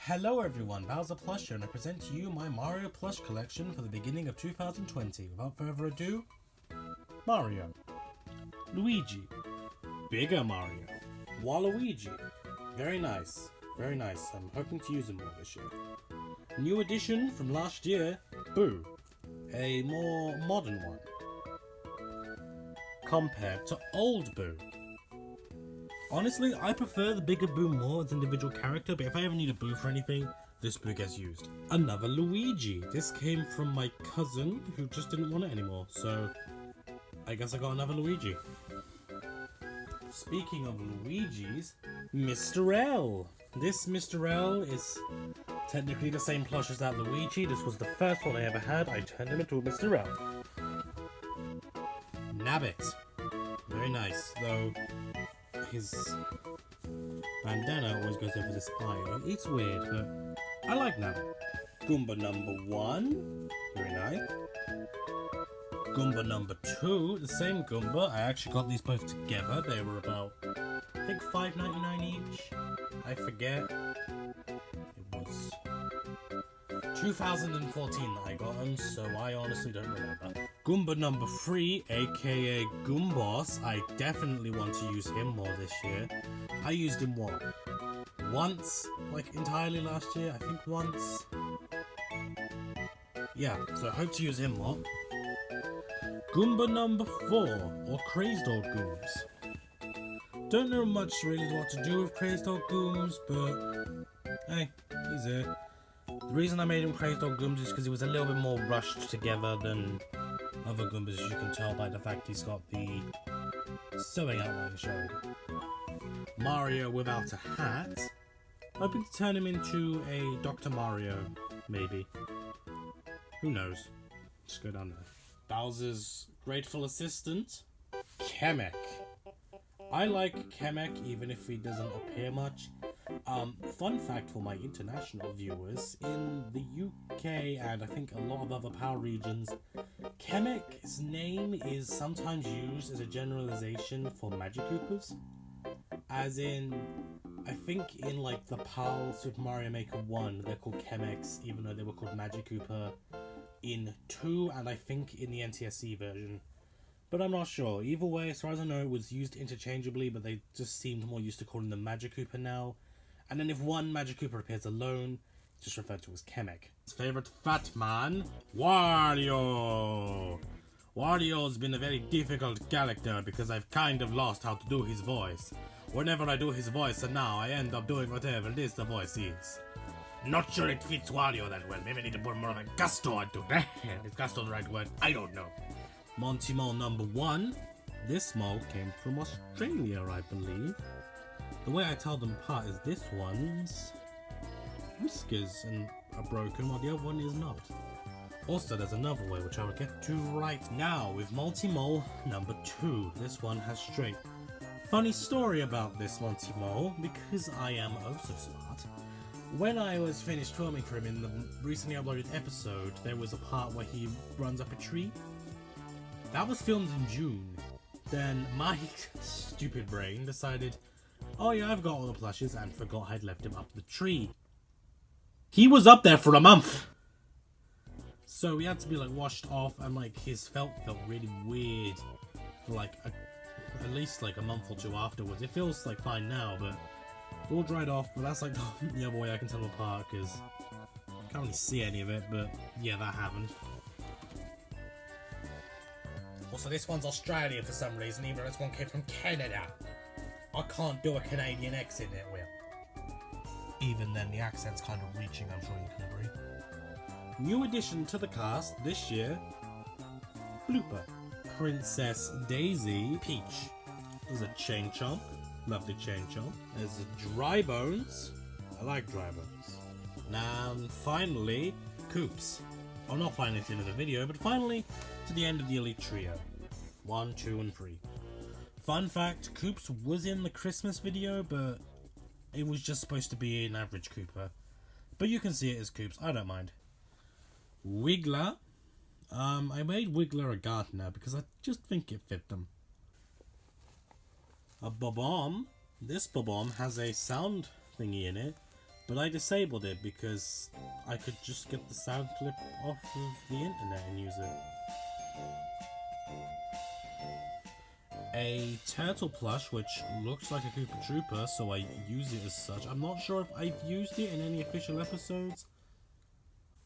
Hello everyone, BowserPlush here, and I present to you my Mario plush collection for the beginning of 2020. Without further ado, Mario, Luigi, bigger Mario, Waluigi, very nice, I'm hoping to use them more this year. New addition from last year, Boo, a more modern one, compared to old Boo. Honestly, I prefer the bigger Boo more as an individual character, but if I ever need a Boo for anything, this Boo gets used. Another Luigi. This came from my cousin, who just didn't want it anymore, so I guess I got another Luigi. Speaking of Luigis, Mr. L. This Mr. L is technically the same plush as that Luigi. This was the first one I ever had. I turned him into a Mr. L. Nabbit. Very nice, though his bandana always goes over this eye. It's weird, but I like Nabbit. Goomba number 1, very nice. Goomba number 2, the same Goomba. I actually got these both together. They were about, I think, $5.99 each. I forget. It was 2014 that I got them, so I honestly don't remember. Goomba number 3, aka Goomboss. I definitely want to use him more this year. I used him once, like entirely last year. I think once. Yeah, so I hope to use him more. Goomba number 4, or Crazed Old Gooms. Don't know much really what to do with Crazed Old Gooms, but hey, he's here. The reason I made him Crazed Old Gooms is because he was a little bit more rushed together than other Goombas, as you can tell by the fact he's got the sewing outline showing. Mario without a hat. Hoping to turn him into a Dr. Mario, maybe. Who knows? Just go down there. Bowser's grateful assistant, Kamek. I like Kamek even if he doesn't appear much. Fun fact for my international viewers, in the UK and I think a lot of other PAL regions, Kamek's name is sometimes used as a generalization for Magic Koopas. As in, I think in like the PAL Super Mario Maker 1, they're called Kameks, even though they were called Magic Koopa in 2, and I think in the NTSC version. But I'm not sure. Either way, as far as I know, it was used interchangeably, but they just seemed more used to calling them Magic Koopa now. And then if one Magic Koopa appears alone, it's just referred to as Kamek. His favourite fat man, Wario! Wario's been a very difficult character because I've kind of lost how to do his voice. Whenever I do his voice, and now I end up doing whatever it is the voice is. Not sure it fits Wario that well. Maybe I need to put more of a gusto onto it. Is gusto the right word? I don't know. Monty Mole number 1. This mole came from Australia, I believe. The way I tell them apart is this one's whiskers and are broken while the other one is not. Also, there's another way which I will get to right now with Monty Mole number 2. This one has straight. Funny story about this Monty Mole, because I am oh so smart. When I was finished filming for him in the recently uploaded episode, there was a part where he runs up a tree. That was filmed in June. Then my stupid brain decided, oh yeah, I've got all the plushes, and forgot I'd left him up the tree. He was up there for a month! So he had to be like washed off, and like his felt felt really weird for like at least like a month or two afterwards. It feels like fine now, but it's all dried off. But that's like the other way I can tell them apart, because I can't really see any of it, but yeah, that happened. Also, this one's Australian for some reason, even though this one came from Canada. I can't do a Canadian accent that well. Even then, the accent's kind of reaching, I'm sure you can agree. New addition to the cast this year, Blooper. Princess Daisy Peach. There's a Chain Chomp. Lovely Chain Chomp. There's a Dry Bones. I like Dry Bones. And finally, Koops. Oh, not finally at the end of the video, but finally to the end of the Elite Trio. 1, 2, and 3. Fun fact, Koops was in the Christmas video, but it was just supposed to be an average Koopa. But you can see it as Koops, I don't mind. Wiggler. I made Wiggler a gardener because I just think it fit them. A Bob-omb. This Bob-omb has a sound thingy in it, But I disabled it because I could just get the sound clip off of the internet and use it. A turtle plush, which looks like a Koopa Trooper, so I use it as such. I'm not sure if I've used it in any official episodes.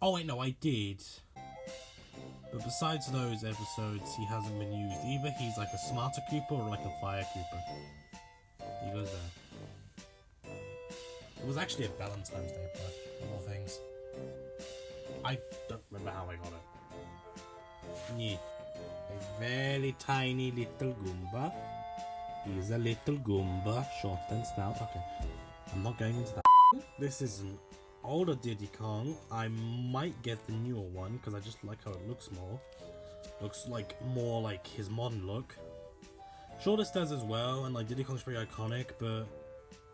Oh wait, no, I did. But besides those episodes, he hasn't been used. Either he's like a smarter Koopa or like a fire Koopa. He goes there. It was actually a Valentine's Day plush, of all things. I don't remember how I got it. Yeah. A very tiny little Goomba. He's a little Goomba, short and stout. Okay, I'm not going into that. This is an older Diddy Kong. I might get the newer one because I just like how it looks more. Looks like more like his modern look. Shortest does as well, and like Diddy Kong's pretty iconic, but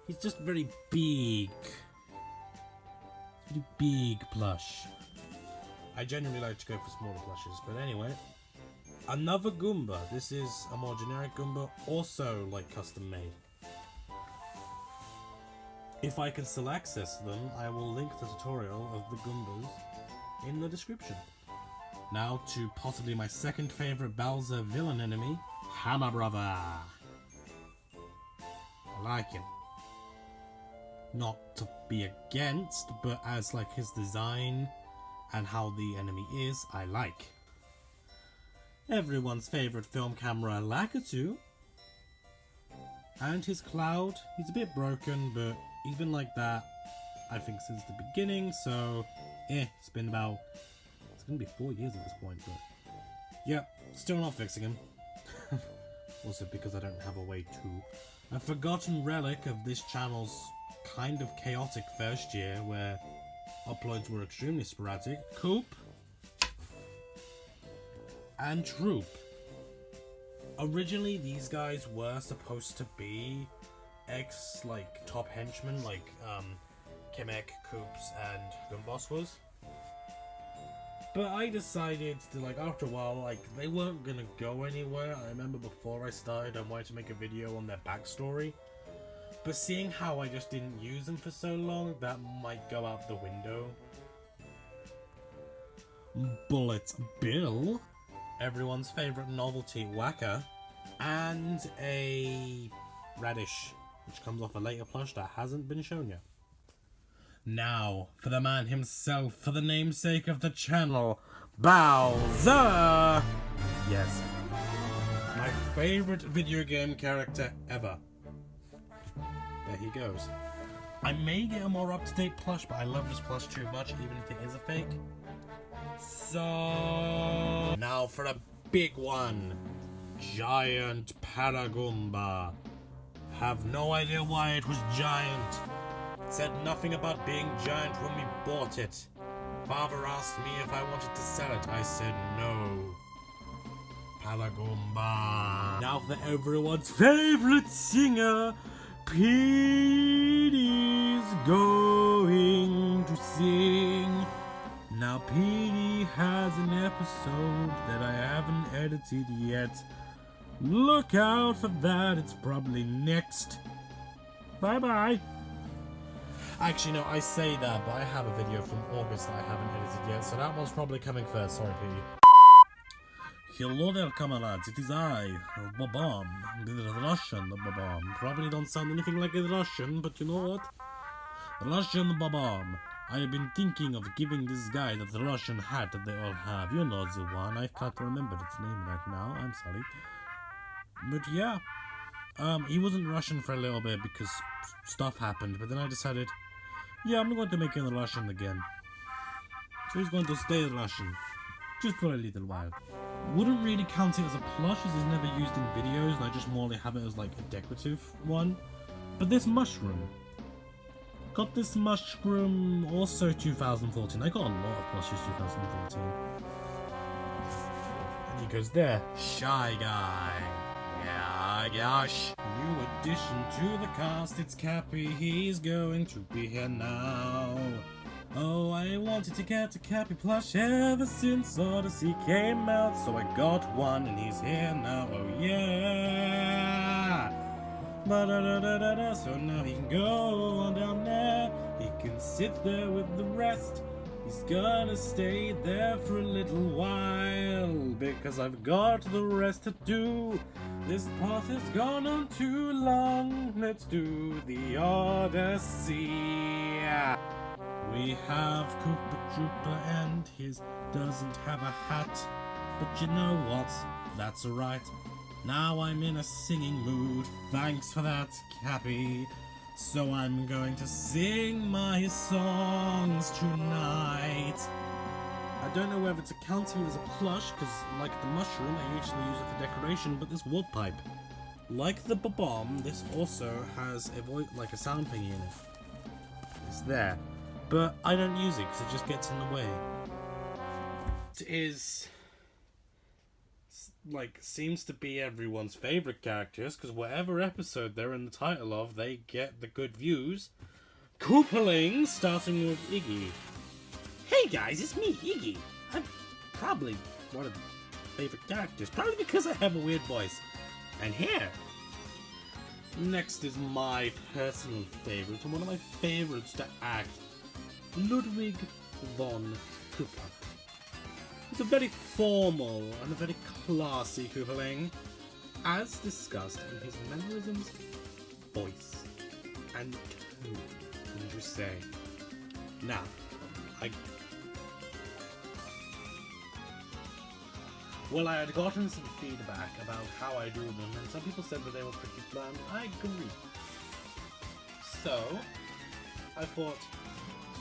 he's just very big. Very big plush. I generally like to go for smaller plushes, but anyway. Another Goomba. This is a more generic Goomba, also like custom made. If I can still access them, I will link the tutorial of the Goombas in the description. Now to possibly my second favourite Bowser villain enemy, Hammer Brother. I like him. Not to be against, but as like his design and how the enemy is, I like. Everyone's favourite film camera, Lakitu. And his Cloud, he's a bit broken, but he's been like that, I think, since the beginning, so, it's been about, it's gonna be 4 years at this point, but, yeah, still not fixing him. Also because I don't have a way to. A forgotten relic of this channel's kind of chaotic first year, where uploads were extremely sporadic, Coop and Troop. Originally, these guys were supposed to be like top henchmen, like Kamek, Koops, and Goomboss was. But I decided to, like, after a while, like, they weren't gonna go anywhere. I remember before I started, I wanted to make a video on their backstory. But seeing how I just didn't use them for so long, that might go out the window. Bullet Bill, everyone's favourite novelty whacker, and a Radish, which comes off a later plush that hasn't been shown yet. Now, for the man himself, for the namesake of the channel, Bowser! Yes. My favourite video game character ever. There he goes. I may get a more up-to-date plush, but I love this plush too much, even if it is a fake. So... now for a big one. Giant Paragoomba. Have no idea why it was giant. Said nothing about being giant when we bought it. Father asked me if I wanted to sell it. I said no. Paragoomba. Now for everyone's favorite singer, Petey's going to sing. Now Petey has an episode that I haven't edited yet. Look out for that, it's probably next. Bye bye. Actually, no, I say that, but I have a video from August that I haven't edited yet, so that one's probably coming first. Sorry, Petey. Hello there, comrades. It is I, Babam, the Russian Babam. Probably don't sound anything like a Russian, but you know what? Russian Babam. I have been thinking of giving this guy that Russian hat that they all have. You know the one. I can't remember its name right now. I'm sorry. But yeah. He wasn't Russian for a little bit because stuff happened. But then I decided, yeah, I'm going to make him Russian again. So he's going to stay Russian. Just for a little while. Wouldn't really count it as a plush as it's never used in videos. And I just more have it as like a decorative one. But this mushroom. Got this mushroom also 2014. I got a lot of plushes 2014. And he goes there. Shy Guy. Yeah, gosh. New addition to the cast. It's Cappy. He's going to be here now. Oh, I wanted to get a Cappy plush ever since Odyssey came out. So I got one and he's here now. Oh yeah. So now he can go on down there He can sit there with the rest. He's gonna stay there for a little while, because I've got the rest to do. This part has gone on too long. Let's do the Odyssey. We have Koopa Troopa and his doesn't have a hat. But you know what? That's alright. Now I'm in a singing mood. Thanks for that, Cappy. So I'm going to sing my songs tonight. I don't know whether to count him as a plush, because like the mushroom, I usually use it for decoration, but this wood pipe. Like the bomb, this also has a sound thingy in it. It's there. But I don't use it because it just gets in the way. It is... seems to be everyone's favourite characters, because whatever episode they're in the title of, they get the good views. Koopalings, starting with Iggy. Hey guys, it's me, Iggy. I'm probably one of the favourite characters, probably because I have a weird voice and hair. Next is my personal favourite, and one of my favourites to act, Ludwig von Koopa. He's a very formal and a very classy Koopaling, as discussed in his mannerisms, voice, and tone, would you say. Now, I had gotten some feedback about how I do them, and some people said that they were pretty bland. I agree. So, I thought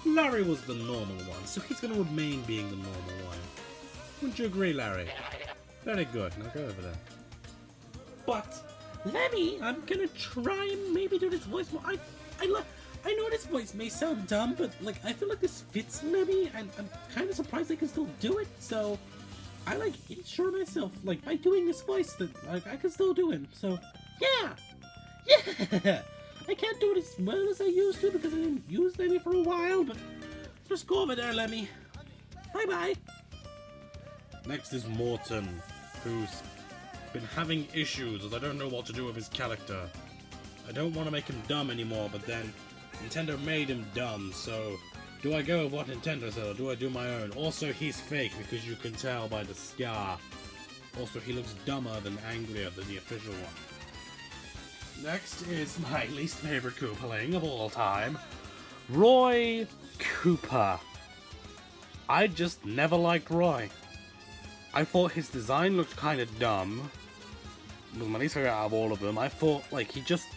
Larry was the normal one, so he's going to remain being the normal one. Wouldn't you agree, Larry? Very good. Now go over there. But, Lemmy, I'm gonna try and maybe do this voice more. I know this voice may sound dumb, but I feel like this fits Lemmy, and I'm kind of surprised I can still do it. So, I ensure myself by doing this voice that I can still do him. So, yeah. I can't do it as well as I used to because I didn't use Lemmy for a while, but just go over there, Lemmy. Bye bye. Next is Morton, who's been having issues as I don't know what to do with his character. I don't want to make him dumb anymore, but then Nintendo made him dumb, so do I go with what Nintendo said or do I do my own? Also, he's fake because you can tell by the scar. Also, he looks dumber than angrier than the official one. Next is my least favorite Koopaling of all time, Roy Koopa. I just never liked Roy. I thought his design looked kind of dumb. It was my least favorite out of all of them. I thought he just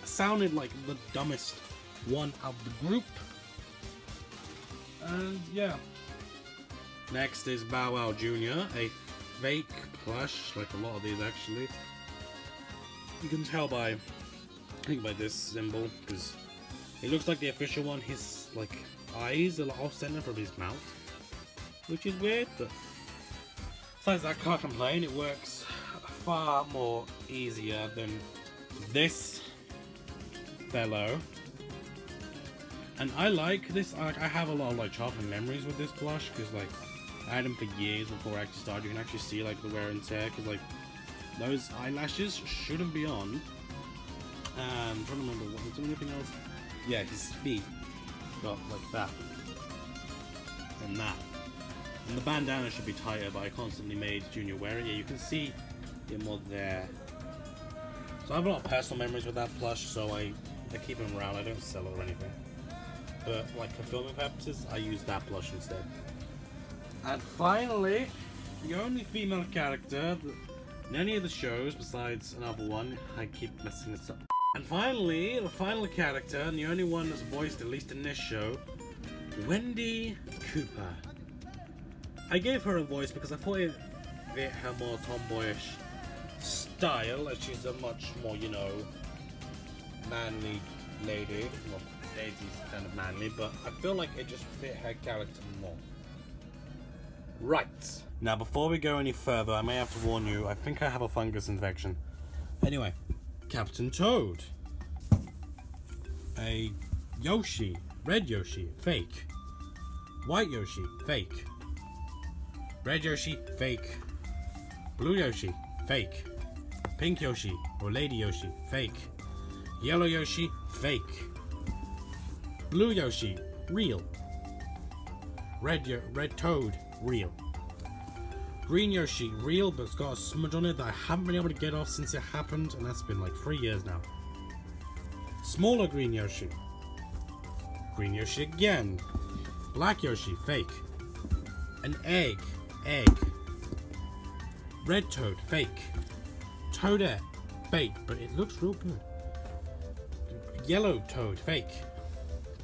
sounded like the dumbest one of the group. And yeah. Next is Bow Wow Jr., a fake plush, like a lot of these actually. You can tell by this symbol, because it looks like the official one. His eyes are off center from his mouth, which is weird, but besides that, can't complain. It works far more easier than this fellow. And I like this. I have a lot of childhood memories with this plush, because I had him for years before I actually started. You can actually see the wear and tear, because those eyelashes shouldn't be on. I'm trying to remember, was there anything else? Yeah, his feet got that and that. And the bandana should be tighter, but I constantly made Junior wear it. Yeah, you can see it more there. So I have a lot of personal memories with that plush, so I keep him around. I don't sell it or anything. But for filming purposes, I use that plush instead. And finally, the only female character in any of the shows besides another one, I keep messing this up. And finally, the final character, and the only one that's voiced at least in this show, Wendy Cooper. I gave her a voice because I thought it fit her more tomboyish style, as she's a much more, manly lady. Well, Daisy's kind of manly, but I feel like it just fit her character more. Right. Now, before we go any further, I may have to warn you, I think I have a fungus infection. Anyway, Captain Toad. A Yoshi. Red Yoshi. Fake. White Yoshi. Fake. Red Yoshi. Fake. Blue Yoshi. Fake. Pink Yoshi. Or Lady Yoshi. Fake. Yellow Yoshi. Fake. Blue Yoshi, real. Red Toad, real. Green Yoshi, real, but it's got a smudge on it that I haven't been able to get off since it happened, and that's been like 3 years now. Smaller Green Yoshi. Green Yoshi again. Black Yoshi, fake. An egg. Red Toad, fake. Toadette, fake, but it looks real good. Yellow Toad, fake.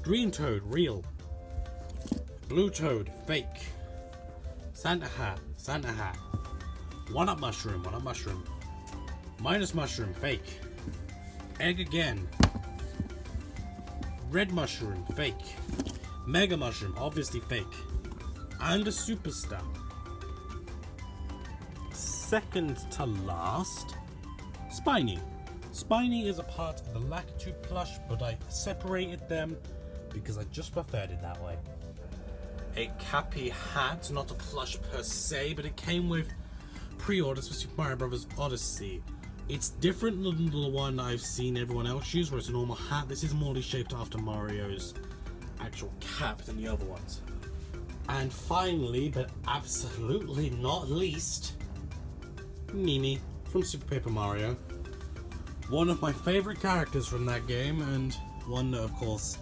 Green Toad, real. Blue Toad, fake. Santa Hat. One-up mushroom. Minus mushroom, fake. Egg again. Red mushroom, fake. Mega mushroom, obviously fake. And a superstar. Second to last, Spiny. Spiny is a part of the Lakitu plush, but I separated them because I just preferred it that way. A Cappy hat, not a plush per se, but it came with pre-orders for Super Mario Bros. Odyssey. It's different than the one I've seen everyone else use, where it's a normal hat. This is more shaped after Mario's actual cap than the other ones. And finally, but absolutely not least, Mimi from Super Paper Mario. One of my favorite characters from that game, and one that, of course,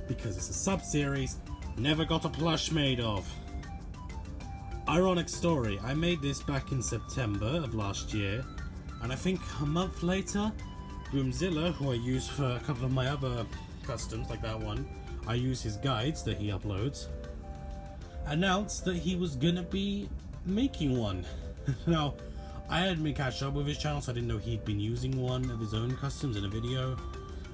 because it's a sub-series, never got a plush made of. Ironic story, I made this back in September of last year, and I think a month later, Groomzilla, who I use for a couple of my other customs, like that one, I use his guides that he uploads, announced that he was gonna be making one. Now, I hadn't been catch up with his channel, so I didn't know he'd been using one of his own customs in a video.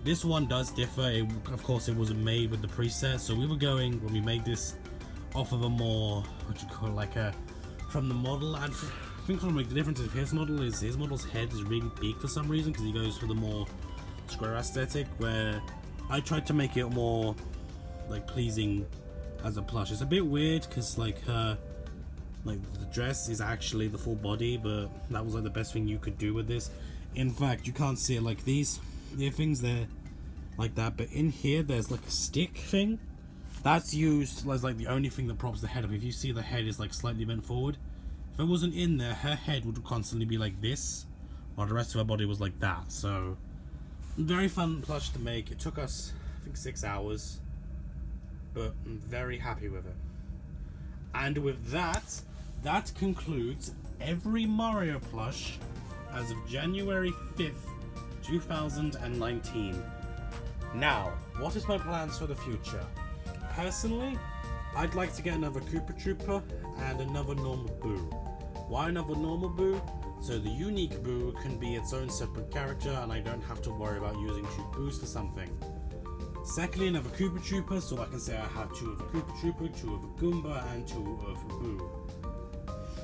This one does differ. Of course, it wasn't made with the preset, so we were going, when we made this, off of a more, from the model, and I think from the difference of his model is his model's head is really big for some reason, because he goes for the more square aesthetic, where I tried to make it more, pleasing as a plush. It's a bit weird, because, the dress is actually the full body, but that was, the best thing you could do with this. In fact, you can't see it like these. The things there like that, but in here there's a stick thing that's used as the only thing that props the head up. If you see, the head is slightly bent forward. If it wasn't in there, her head would constantly be like this, while the rest of her body was like that. So very fun plush to make. It took us, I think, 6 hours, but I'm very happy with it. And with that concludes every Mario plush as of January 5th 2019. Now, what is my plans for the future? Personally, I'd like to get another Koopa Trooper and another normal Boo. Why another normal Boo? So the unique Boo can be its own separate character and I don't have to worry about using 2 Boos for something. Secondly, another Koopa Trooper, so I can say I have 2 of a Koopa Trooper, 2 of a Goomba, and 2 of a Boo.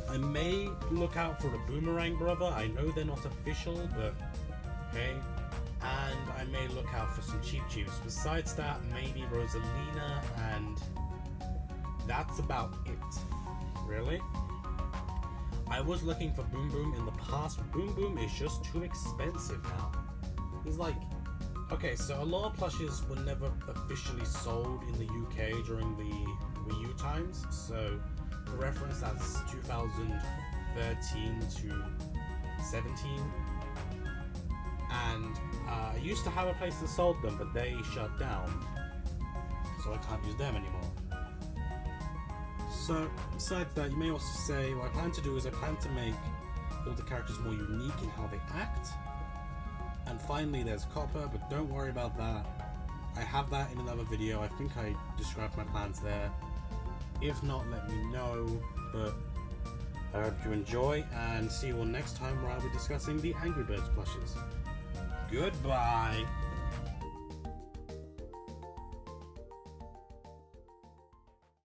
I may look out for a Boomerang Brother. I know they're not official, but hey. And I may look out for some Cheep Cheeps. Besides that, maybe Rosalina, and that's about it. Really? I was looking for Boom Boom in the past. Boom Boom is just too expensive now. He's okay, so a lot of plushes were never officially sold in the UK during the Wii U times. So, for reference, that's 2013 to 17. And I used to have a place that sold them, but they shut down, so I can't use them anymore. So, besides that, you may also say, what I plan to do is I plan to make all the characters more unique in how they act. And finally, there's Copper, but don't worry about that. I have that in another video. I think I described my plans there. If not, let me know. But I hope you enjoy, and see you all next time where I'll be discussing the Angry Birds plushes. Goodbye!